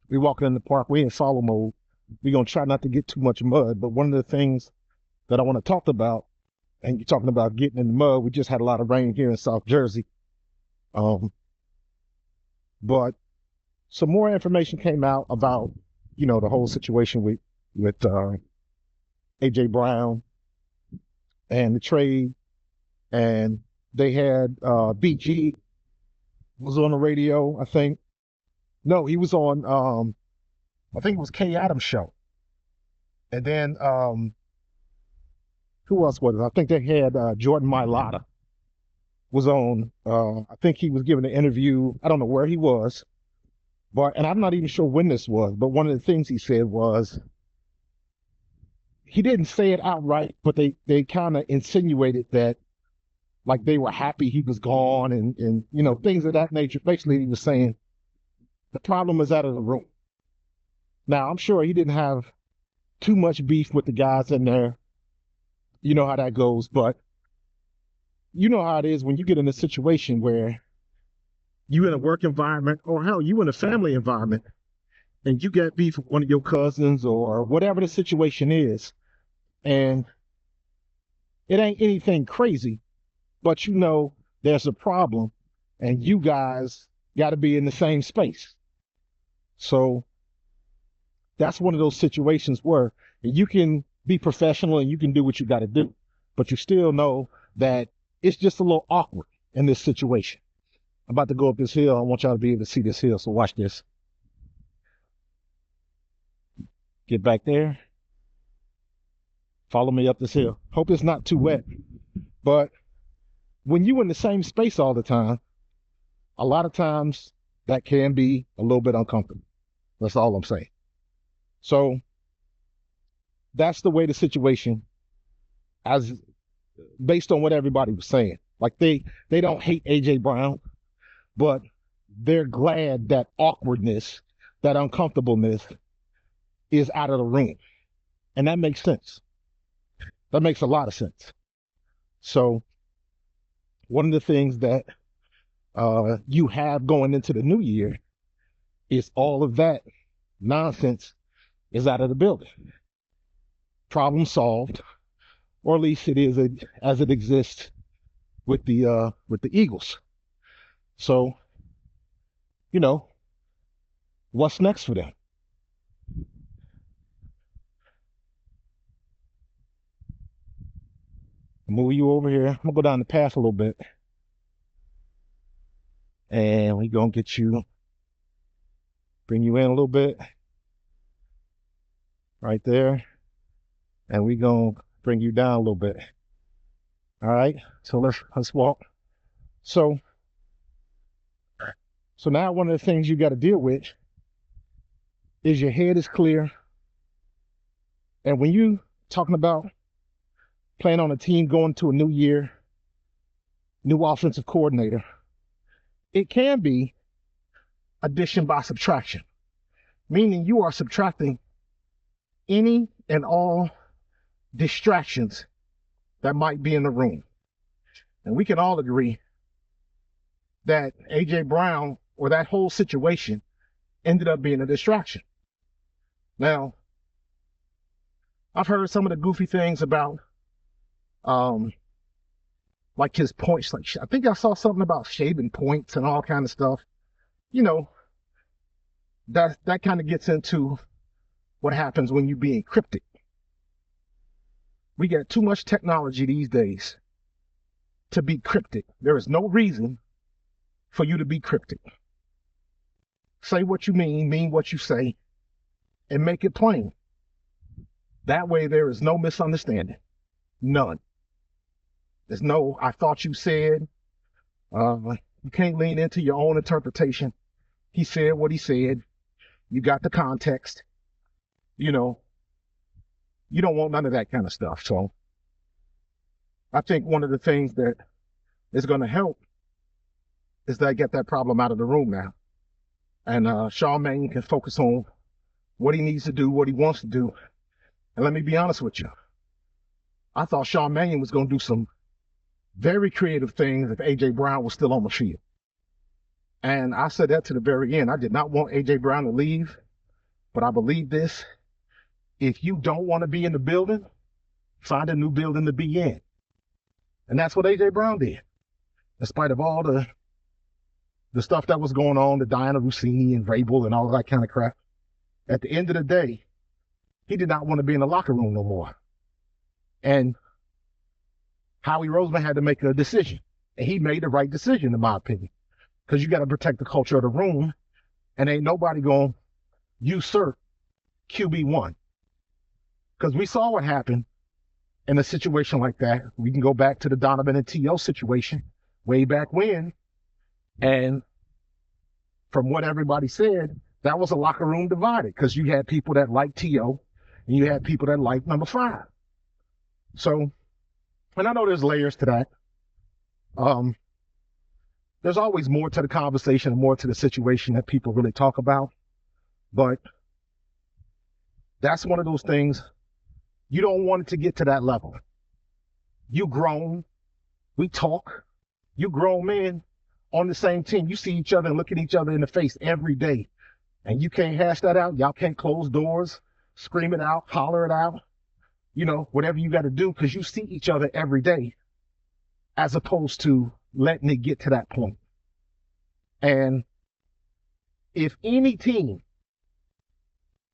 We walking in the park. We in solo mode. We're gonna try not to get too much mud. But one of the things that I want to talk about, and you're talking about getting in the mud. We just had a lot of rain here in South Jersey. Um, but some more information came out about, the whole situation with AJ Brown and the trade, and they had BG was on the radio. I think no, he was on. I think it was Kay Adams' show, and then who else was it? I think they had Jordan Mailata was on. I think he was giving an interview. I don't know where he was, but and I'm not even sure when this was. But one of the things he said was he didn't say it outright, but they kind of insinuated that like they were happy he was gone and things of that nature. Basically, he was saying the problem is out of the room. Now I'm sure he didn't have too much beef with the guys in there. You know how that goes, but you know how it is when you get in a situation where you in a work environment or hell, you in a family environment and you get beef with one of your cousins or whatever the situation is. And it ain't anything crazy, but there's a problem and you guys got to be in the same space. So that's one of those situations where you can be professional and you can do what you got to do, but you still know that it's just a little awkward in this situation. I'm about to go up this hill. I want y'all to be able to see this hill. So watch this. Get back there. Follow me up this hill. Hope it's not too wet. But when you in the same space all the time, a lot of times that can be a little bit uncomfortable. That's all I'm saying. So that's the way the situation, as based on what everybody was saying. Like they don't hate AJ Brown, but they're glad that awkwardness, that uncomfortableness is out of the room. And that makes sense. That makes a lot of sense. So one of the things that you have going into the new year is all of that nonsense is out of the building. Problem solved, or at least it is as it exists with the Eagles. So, what's next for them? Move you over here. I'm gonna go down the path a little bit, and we're gonna bring you in a little bit, right there, and we're gonna bring you down a little bit. All right. So let's walk. So now one of the things you got to deal with is your head is clear, and when you talking about playing on a team going to a new year, new offensive coordinator, it can be addition by subtraction, meaning you are subtracting any and all distractions that might be in the room. And we can all agree that AJ Brown or that whole situation ended up being a distraction. Now, I've heard some of the goofy things about like his points. Like I think I saw something about shaving points and all kind of stuff. That kind of gets into what happens when you being cryptic. We get too much technology these days to be cryptic. There is no reason for you to be cryptic. Say what you mean what you say, and make it plain. That way there is no misunderstanding. None. There's no, I thought you said. You can't lean into your own interpretation. He said what he said. You got the context. You don't want none of that kind of stuff. So I think one of the things that is going to help is that I get that problem out of the room now. And Sean Mannion can focus on what he needs to do, what he wants to do. And let me be honest with you. I thought Sean Mannion was going to do some very creative things if AJ Brown was still on the field. And I said that to the very end. I did not want AJ Brown to leave. But I believe this: if you don't want to be in the building, find a new building to be in. And that's what A.J. Brown did. In spite of all the stuff that was going on, the Diana Rossini and Vrabel and all of that kind of crap, at the end of the day, he did not want to be in the locker room no more. And Howie Roseman had to make a decision. And he made the right decision, in my opinion, because you got to protect the culture of the room, and ain't nobody going to usurp QB1. Because we saw what happened in a situation like that. We can go back to the Donovan and T.O. situation way back when. And from what everybody said, that was a locker room divided, because you had people that liked T.O. and you had people that liked number 5. So, and I know there's layers to that. There's always more to the conversation and more to the situation that people really talk about. But that's one of those things. You don't want it to get to that level. You grown. We talk. You grown men on the same team. You see each other and look at each other in the face every day. And you can't hash that out. Y'all can't close doors, scream it out, holler it out. You know, whatever you got to do, because you see each other every day, as opposed to letting it get to that point. And if any team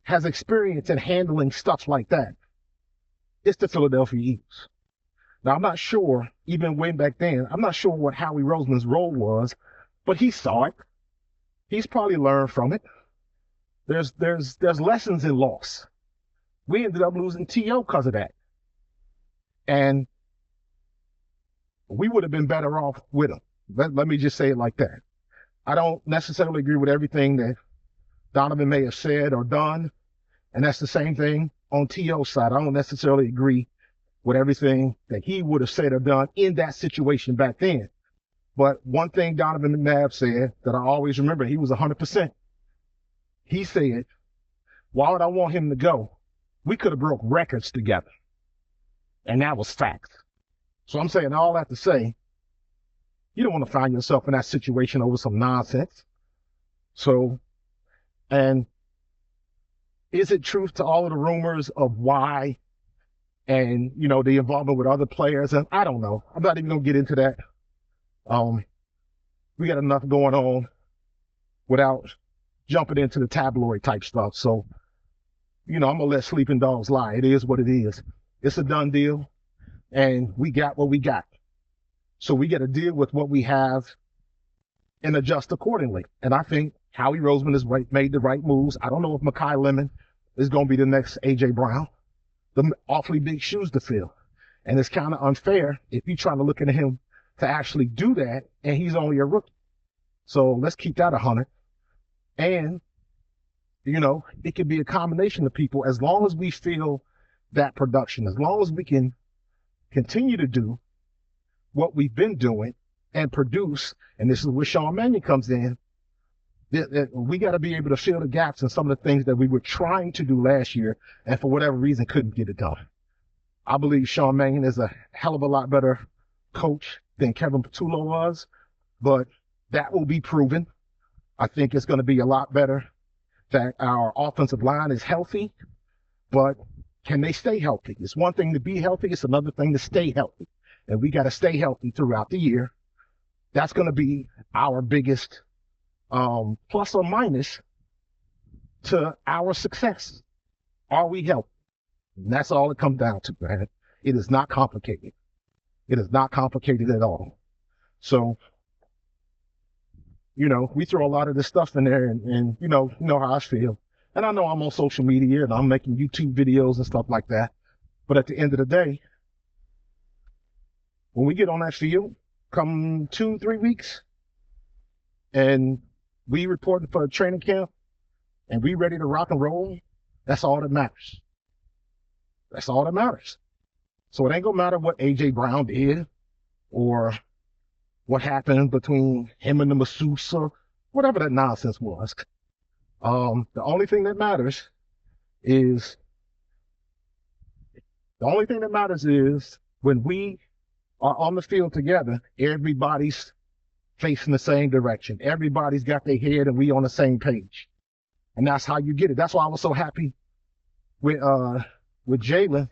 has experience in handling stuff like that, it's the Philadelphia Eagles. Now, I'm not sure, even way back then, I'm not sure what Howie Roseman's role was, but he saw it. He's probably learned from it. There's lessons in loss. We ended up losing T.O. because of that. And we would have been better off with him. Let me just say it like that. I don't necessarily agree with everything that Donovan may have said or done. And that's the same thing on T.O.'s side. I don't necessarily agree with everything that he would have said or done in that situation back then. But one thing Donovan McNabb said that I always remember, he was 100%. He said, why would I want him to go? We could have broke records together. And that was fact. So I'm saying all that to say, you don't want to find yourself in that situation over some nonsense. So, and is it truth to all of the rumors of why and, you know, the involvement with other players? And I don't know. I'm not even going to get into that. We got enough going on without jumping into the tabloid type stuff. So, you know, I'm going to let sleeping dogs lie. It is what it is. It's a done deal, and we got what we got. So we got to deal with what we have and adjust accordingly. And I think Howie Roseman has made the right moves. I don't know if Mekhi Lemon is going to be the next A.J. Brown. The awfully big shoes to fill. And it's kind of unfair if you're trying to look at him to actually do that, and he's only a rookie. So let's keep that 100. And, you know, it could be a combination of people as long as we feel that production, as long as we can continue to do what we've been doing and produce. And this is where Sean Mannion comes in. We got to be able to fill the gaps in some of the things that we were trying to do last year and for whatever reason couldn't get it done. I believe Sean Mannion is a hell of a lot better coach than Kevin Patullo was, but that will be proven. I think it's going to be a lot better that our offensive line is healthy, but can they stay healthy? It's one thing to be healthy. It's another thing to stay healthy. And we got to stay healthy throughout the year. That's going to be our biggest plus or minus to our success. Are we healthy? And that's all it comes down to, man. It is not complicated. It is not complicated at all. So, you know, we throw a lot of this stuff in there and you know how I feel. And I know I'm on social media and I'm making YouTube videos and stuff like that. But at the end of the day, when we get on that field, come 2-3 weeks, and we reporting for a training camp, and we ready to rock and roll, that's all that matters. That's all that matters. So it ain't gonna matter what A.J. Brown did or what happened between him and the masseuse or whatever that nonsense was. The only thing that matters is when we are on the field together, everybody's facing the same direction. Everybody's got their head and we on the same page. And that's how you get it. That's why I was so happy with Jalen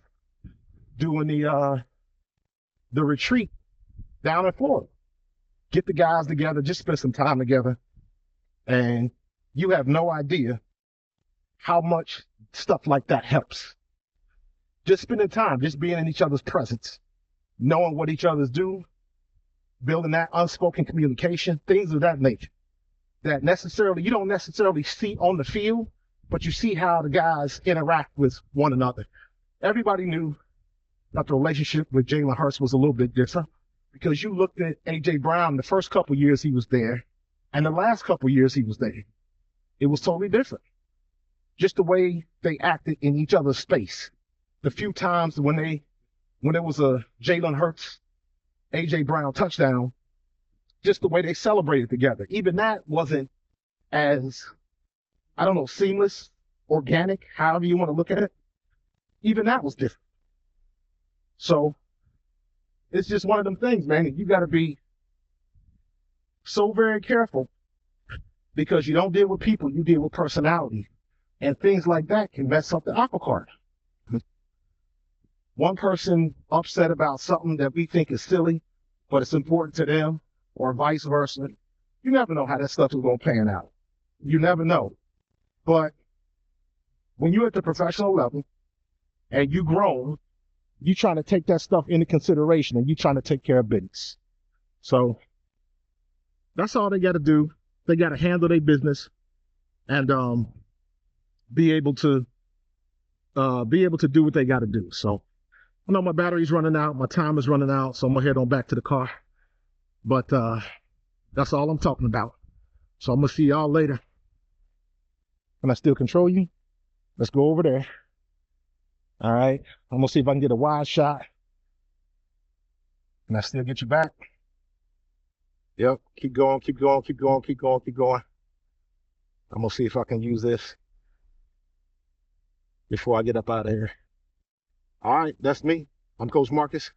doing the retreat down in Florida. Get the guys together, just spend some time together. And you have no idea how much stuff like that helps. Just spending time, just being in each other's presence, knowing what each other's do, building that unspoken communication, things of that nature that you don't necessarily see on the field, but you see how the guys interact with one another. Everybody knew that the relationship with Jalen Hurts was a little bit different because you looked at A.J. Brown the first couple years he was there and the last couple years he was there. It was totally different. Just the way they acted in each other's space. The few times when there was a Jalen Hurts, A.J. Brown touchdown, just the way they celebrated together. Even that wasn't as, I don't know, seamless, organic, however you want to look at it. Even that was different. So it's just one of them things, man. You got to be so very careful because you don't deal with people, you deal with personality. And things like that can mess up the apple cart. One person upset about something that we think is silly, but it's important to them, or vice versa. You never know how that stuff is going to pan out. You never know. But when you're at the professional level and you grown, you trying to take that stuff into consideration and you trying to take care of business. So that's all they got to do. They got to handle their business and be able to do what they got to do. So I know my battery's running out, my time is running out, so I'm gonna head on back to the car. But that's all I'm talking about. So I'm gonna see y'all later. Can I still control you? Let's go over there. All right, I'm gonna see if I can get a wide shot. Can I still get you back? Yep, keep going, keep going, keep going, keep going, keep going. I'm gonna see if I can use this before I get up out of here. All right, that's me. I'm Coach Marcus.